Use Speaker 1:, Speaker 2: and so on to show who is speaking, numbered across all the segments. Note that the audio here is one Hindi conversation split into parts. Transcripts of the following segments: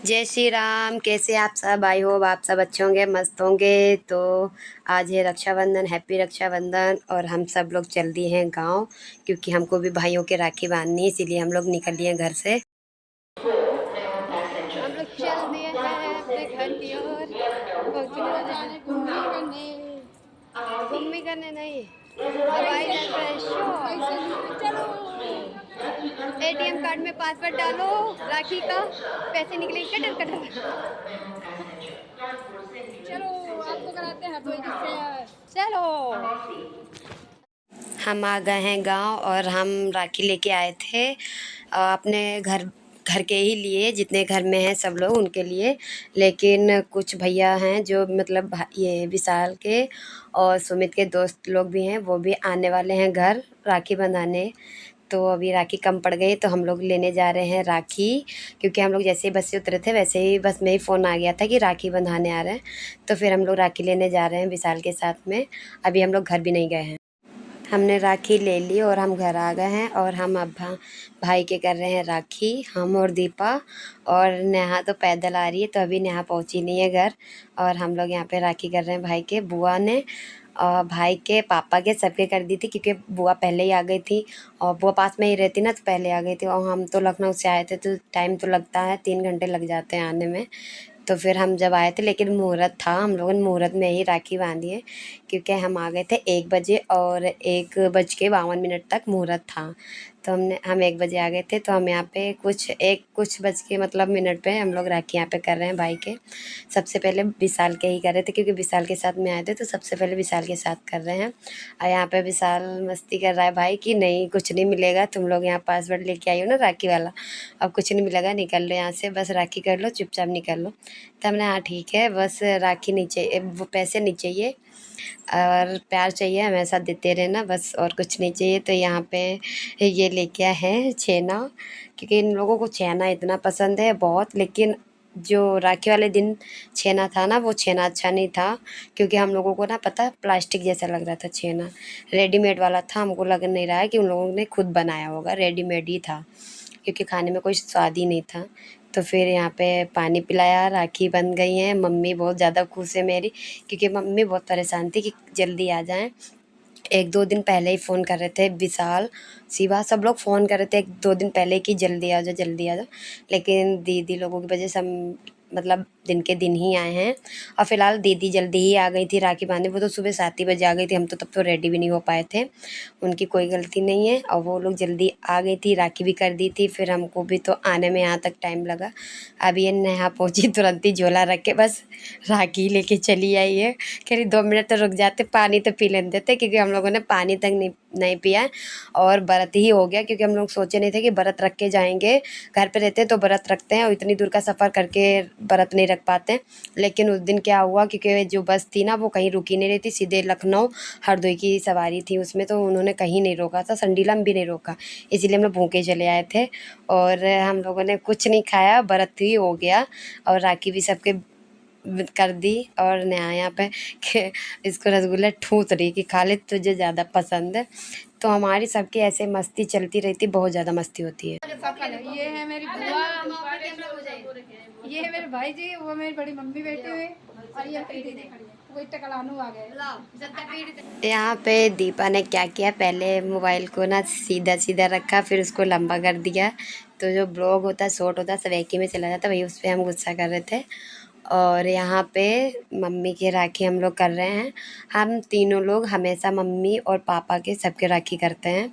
Speaker 1: जय श्री राम। कैसे आप सब? आई होप आप सब अच्छे होंगे, मस्त होंगे। तो आज है रक्षाबंधन। हैप्पी रक्षाबंधन। और हम सब लोग चल दिए हैं गांव, क्योंकि हमको भी भाइयों के राखी बांधनी है, इसीलिए हम लोग निकल लिए घर से। हम लोग चल दिए हैं अपने घर की ओर। पहुंचने वाले हैं घूमने करने। घूमने करने नहीं, हवाई जहाज पर शो। चलो, एटीएम कार्ड में पासवर्ड डालो राखी का, पैसे निकलेंगे कटर कटर। चलो आपको कराते हैं चलो। हम आ गए हैं गांव और हम राखी लेके आए थे अपने घर घर के ही लिए, जितने घर में हैं सब लोग उनके लिए। लेकिन कुछ भैया हैं जो मतलब ये विशाल के और सुमित के दोस्त लोग भी हैं, वो भी आने वाले हैं घर राखी बंधाने। तो अभी राखी कम पड़ गई तो हम लोग लेने जा रहे हैं राखी, क्योंकि हम लोग जैसे ही बस से उतरे थे वैसे ही बस में ही फ़ोन आ गया था कि राखी बंधाने आ रहे हैं। तो फिर हम लोग राखी लेने जा रहे हैं विशाल के साथ में। अभी हम लोग घर भी नहीं गए हैं। हमने राखी ले ली और हम घर आ गए हैं और हम अब भाई के कर रहे हैं राखी, हम और दीपा। और नेहा तो पैदल आ रही है, तो अभी नेहा पहुंची नहीं है घर। और हम लोग यहाँ पे राखी कर रहे हैं भाई के। बुआ ने और भाई के पापा के सबके कर दी थी, क्योंकि बुआ पहले ही आ गई थी और बुआ पास में ही रहती ना, तो पहले आ गई थी। और हम तो लखनऊ से आए थे तो टाइम तो लगता है, 3 घंटे लग जाते हैं आने में। तो फिर हम जब आए थे, लेकिन मुहूर्त था, हम लोगों ने मुहूर्त में ही राखी बांधी है, क्योंकि हम आ गए थे 1 बजे और 1:52 तक मुहूर्त था। तो हम 1 बजे आ गए थे, तो हम यहाँ पे कुछ बज के मतलब मिनट पे हम लोग राखी यहाँ पे कर रहे हैं भाई के। सबसे पहले विशाल के ही कर रहे थे, क्योंकि विशाल के साथ में आए थे, तो सबसे पहले विशाल के साथ कर रहे हैं। और यहाँ पे विशाल मस्ती कर रहा है भाई कि नहीं कुछ नहीं मिलेगा, तुम लोग यहाँ पासवर्ड लेके आई हो ना राखी वाला, अब कुछ नहीं मिलेगा, निकल लो यहाँ से, बस राखी कर लो, चुपचाप निकल लो। तो हमने हाँ ठीक है, बस राखी नहीं चाहिए, वो पैसे नहीं चाहिए और प्यार चाहिए, हमेशा देते रहना बस, और कुछ नहीं चाहिए। तो यहाँ पे ये लेके आए हैं छेना, क्योंकि इन लोगों को छेना इतना पसंद है बहुत। लेकिन जो राखी वाले दिन छेना था ना, वो छेना अच्छा नहीं था, क्योंकि हम लोगों को ना पता प्लास्टिक जैसा लग रहा था छेना, रेडीमेड वाला था। हमको लग नहीं रहा है कि उन लोगों ने खुद बनाया होगा, रेडीमेड ही था, क्योंकि खाने में कोई स्वाद ही नहीं था। तो फिर यहाँ पे पानी पिलाया, राखी बन गई हैं। मम्मी बहुत ज़्यादा खुश है मेरी, क्योंकि मम्मी बहुत परेशान थी कि जल्दी आ जाएं। 1-2 दिन पहले ही फ़ोन कर रहे थे विशाल, शिवा, सब लोग फ़ोन कर रहे थे 1-2 दिन पहले कि जल्दी आ जाओ, जल्दी आ जाओ। लेकिन दीदी लोगों की वजह से हम मतलब दिन के दिन ही आए हैं। और फ़िलहाल दीदी जल्दी ही आ गई थी राखी बांधने, वो तो सुबह 7 ही बजे आ गई थी, हम तो तब तो रेडी भी नहीं हो पाए थे। उनकी कोई गलती नहीं है, और वो लोग जल्दी आ गई थी, राखी भी कर दी थी। फिर हमको भी तो आने में यहाँ तक टाइम लगा। अभी ये नेहा पहुँची, तुरंत ही झोला रख के बस राखी लेके चली आई है। कह रही 2 मिनट तो रुक जाते, पानी तो पी लेने देते, क्योंकि हम लोगों ने पानी तक नहीं पिया है। और व्रत ही हो गया, क्योंकि हम लोग सोचे नहीं थे कि व्रत रख के जाएंगे। घर पे रहते तो व्रत रखते हैं, और इतनी दूर का सफ़र करके व्रत नहीं रख पाते। लेकिन उस दिन क्या हुआ, क्योंकि जो बस थी ना वो कहीं रुकी नहीं रही थी, सीधे लखनऊ हरदोई की सवारी थी उसमें, तो उन्होंने कहीं नहीं रोका था, संडीला में भी नहीं रोका, इसीलिए हम लोग भूखे चले आए थे। और हम लोगों ने कुछ नहीं खाया, व्रत ही हो गया। और राखी भी सबके कर दी। और नया यहाँ पे के इसको रसगुल्ला ठूस रही कि खा ले, तुझे ज़्यादा पसंद है। तो हमारी सबकी ऐसे मस्ती चलती रहती, बहुत ज़्यादा मस्ती होती है।
Speaker 2: ये है मेरी बुआ, ये है मेरे भाई जी, वो मेरी बड़ी मम्मी बैठी हुई, और ये दीदी खड़ी है, वो टकलानू आ गए।
Speaker 1: यहाँ पे दीपा ने क्या किया, पहले मोबाइल को ना सीधा सीधा रखा, फिर उसको लंबा कर दिया। तो जो ब्लॉग होता है, शॉर्ट होता है, सब एक ही में चला जाता है, वही उस पर हम गुस्सा कर रहे थे। और यहाँ पे मम्मी के राखी हम लोग कर रहे हैं। हम तीनों लोग हमेशा मम्मी और पापा के सबके राखी करते हैं,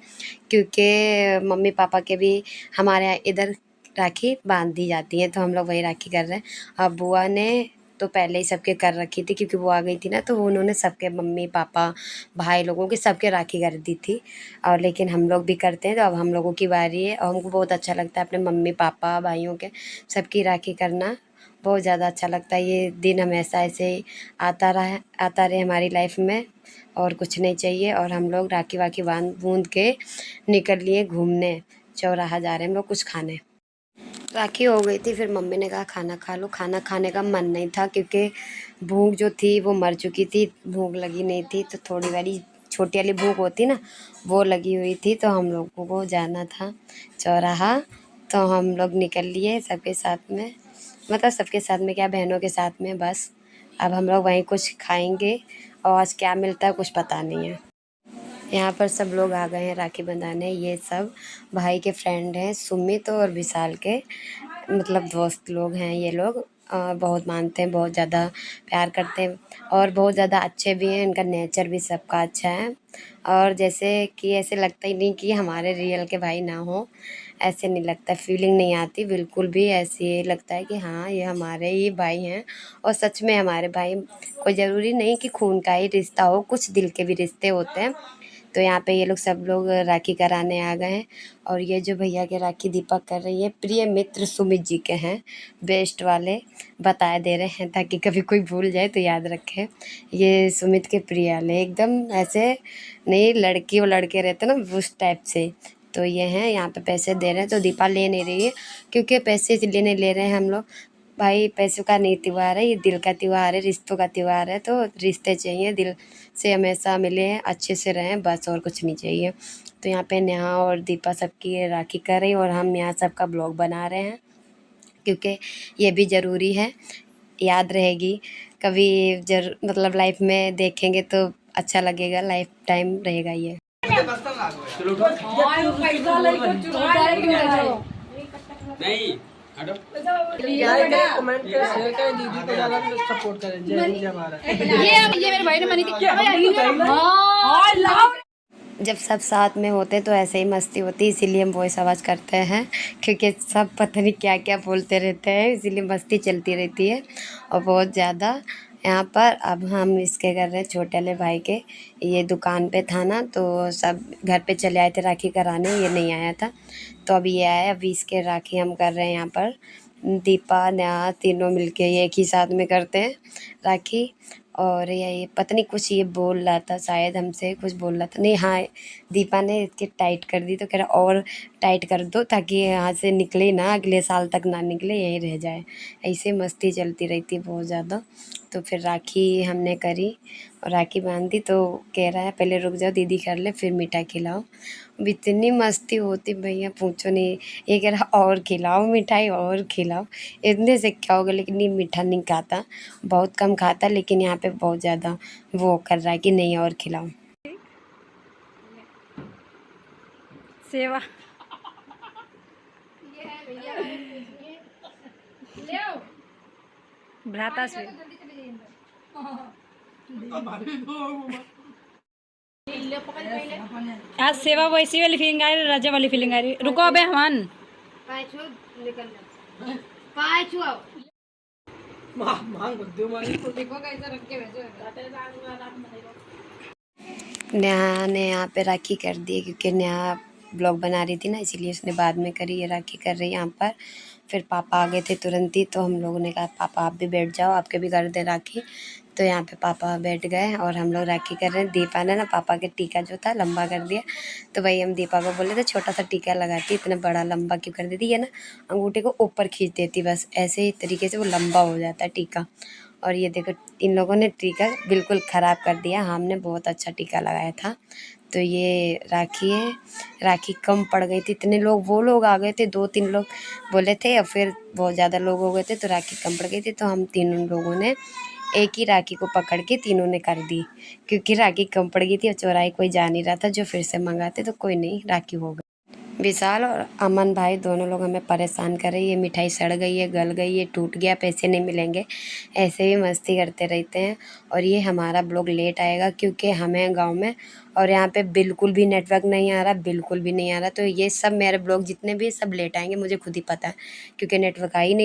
Speaker 1: क्योंकि मम्मी पापा के भी हमारे यहाँ इधर राखी बांध दी जाती है, तो हम लोग वही राखी कर रहे हैं। अब बुआ ने तो पहले ही सबके कर रखी थी, क्योंकि वो आ गई थी ना, तो उन्होंने सबके मम्मी पापा भाई लोगों के सबके राखी कर दी थी। और लेकिन हम लोग भी करते हैं, तो अब हम लोगों की बारी है, और हमको बहुत अच्छा लगता है अपने मम्मी पापा भाइयों के सबकी राखी करना, बहुत ज़्यादा अच्छा लगता है। ये दिन हमेशा ऐसे ही आता रहे हमारी लाइफ में, और कुछ नहीं चाहिए। और हम लोग राखी वाखी बांध बूंद के निकल लिए घूमने, चौराहा जा रहे हैं हम लोग कुछ खाने। राखी हो गई थी, फिर मम्मी ने कहा खाना खा लो। खाना खाने का मन नहीं था, क्योंकि भूख जो थी वो मर चुकी थी, भूख लगी नहीं थी। तो थोड़ी वाली छोटी वाली भूख होती ना, वो लगी हुई थी। तो हम लोगों को जाना था चौराहा, तो हम लोग निकल लिए सबके साथ में। मतलब सबके साथ में क्या, बहनों के साथ में बस। अब हम लोग वहीं कुछ खाएंगे और आज क्या मिलता है कुछ पता नहीं है। यहाँ पर सब लोग आ गए हैं राखी बंधाने। ये सब भाई के फ्रेंड हैं, सुमित और विशाल के, मतलब दोस्त लोग हैं ये लोग। बहुत मानते हैं, बहुत ज़्यादा प्यार करते हैं और बहुत ज़्यादा अच्छे भी हैं। इनका नेचर भी सबका अच्छा है और जैसे कि ऐसे लगता ही नहीं कि हमारे रियल के भाई ना हो, ऐसे नहीं लगता, फीलिंग नहीं आती बिल्कुल भी। ऐसे ही लगता है कि हाँ ये हमारे ही भाई हैं और सच में हमारे भाई। कोई ज़रूरी नहीं कि खून का ही रिश्ता हो, कुछ दिल के भी रिश्ते होते हैं। तो यहाँ पे ये लोग सब लोग राखी कराने आ गए हैं और ये जो भैया के राखी दीपक कर रही है, प्रिय मित्र सुमित जी के हैं, बेस्ट वाले बता दे रहे हैं ताकि कभी कोई भूल जाए तो याद रखे। ये सुमित के प्रिय वाले एकदम ऐसे नहीं, लड़की और लड़के रहते ना उस टाइप से। तो ये हैं, यहाँ पे पैसे दे रहे हैं। तो दीपा ले नहीं रही है क्योंकि पैसे इसलिए नहीं ले रहे हैं हम लोग, भाई पैसों का नहीं त्यौहार है, ये दिल का त्यौहार है, रिश्तों का त्यौहार है। तो रिश्ते चाहिए, दिल से हमेशा मिले, अच्छे से रहें, बस और कुछ नहीं चाहिए। तो यहाँ पे नेहा और दीपा सबकी राखी कर रही और हम यहाँ सबका ब्लॉग बना रहे हैं क्योंकि ये भी ज़रूरी है, याद रहेगी कभी, मतलब लाइफ में देखेंगे तो अच्छा लगेगा, लाइफ टाइम रहेगा ये।
Speaker 3: नहीं हटो।
Speaker 4: कमेंट करें, शेयर करें, दीदी को ज़्यादा सपोर्ट करें। जय हिंद, जय भारत।
Speaker 2: ये मेरे भाई ने मनी की
Speaker 1: जब सब साथ में होते तो ऐसे ही मस्ती होती, इसीलिए हम वॉइस आवाज़ करते हैं क्योंकि सब पता नहीं क्या क्या बोलते रहते हैं, इसीलिए मस्ती चलती रहती है और बहुत ज़्यादा। यहाँ पर अब हम इसके कर रहे हैं छोटे वाले भाई के, ये दुकान पे था ना तो सब घर पे चले आए थे राखी कराने, ये नहीं आया था तो अभी ये आया। अभी इसके राखी हम कर रहे हैं यहाँ पर, दीपा नेहा तीनों मिलके ये एक ही साथ में करते हैं राखी। और ये पता नहीं कुछ ये बोल रहा था, शायद हमसे कुछ बोल रहा था, नहीं हाँ दीपा ने इसके टाइट कर दी तो कह रहा और टाइट कर दो ताकि यहाँ से निकले ना, अगले साल तक ना निकले, यहीं रह जाए। ऐसे मस्ती चलती रहती बहुत ज़्यादा। तो फिर राखी हमने करी और राखी बांधी तो कह रहा है पहले रुक जाओ दीदी कर ले फिर मीठा खिलाओ। अब इतनी मस्ती होती भैया पूछो नहीं, ये कह रहा और खिलाओ मिठाई और खिलाओ, इतने से क्या होगा। लेकिन ये मीठा नहीं खाता, बहुत कम खाता, लेकिन यहाँ पे बहुत ज़्यादा वो कर रहा है कि नहीं और खिलाओ।
Speaker 2: सेवा भ्राता से आज सेवा वैसी वाली फीलिंग आ रही, राजा वाली फीलिंग आ रही। रुको अबे हमान
Speaker 4: मांग दो मांग।
Speaker 1: नेहा ने यहाँ पे राखी कर दी क्योंकि नेहा ब्लॉग बना रही थी ना, इसीलिए उसने बाद में करी। ये राखी कर रही है यहाँ पर। फिर पापा आ गए थे तुरंत ही, तो हम लोगों ने कहा पापा आप भी बैठ जाओ, आपके भी कर दें राखी। तो यहाँ पे पापा बैठ गए और हम लोग राखी कर रहे हैं। दीपा ने ना पापा के टीका जो था लंबा कर दिया, तो वही हम दीपा को बोले थे छोटा सा टीका लगाती, इतना बड़ा लंबा क्यों कर देती है ना, अंगूठे को ऊपर खींच देती, बस ऐसे ही तरीके से वो लंबा हो जाता है टीका। और ये देखो इन लोगों ने टीका बिल्कुल ख़राब कर दिया, हमने बहुत अच्छा टीका लगाया था। तो ये राखी है, राखी कम पड़ गई थी, इतने लोग वो लोग आ गए थे, 2-3 लोग बोले थे और फिर बहुत ज़्यादा लोग हो गए थे तो राखी कम पड़ गई थी। तो हम तीनों लोगों ने एक ही राखी को पकड़ के तीनों ने कर दी क्योंकि राखी कम पड़ गई थी और चौराहे कोई जा नहीं रहा था, जो फिर से मंगाते तो कोई नहीं, राखी हो गई। विशाल और अमन भाई दोनों लोग हमें परेशान कर रहे हैं, ये मिठाई सड़ गई है, गल गई है, टूट गया, पैसे नहीं मिलेंगे, ऐसे भी मस्ती करते रहते हैं। और ये हमारा ब्लॉग लेट आएगा क्योंकि हमें गांव में और यहाँ पे बिल्कुल भी नेटवर्क नहीं आ रहा, बिल्कुल भी नहीं आ रहा। तो ये सब मेरे ब्लॉग जितने भी सब लेट आएंगे, मुझे खुद ही पता है क्योंकि नेटवर्क आ ही नहीं।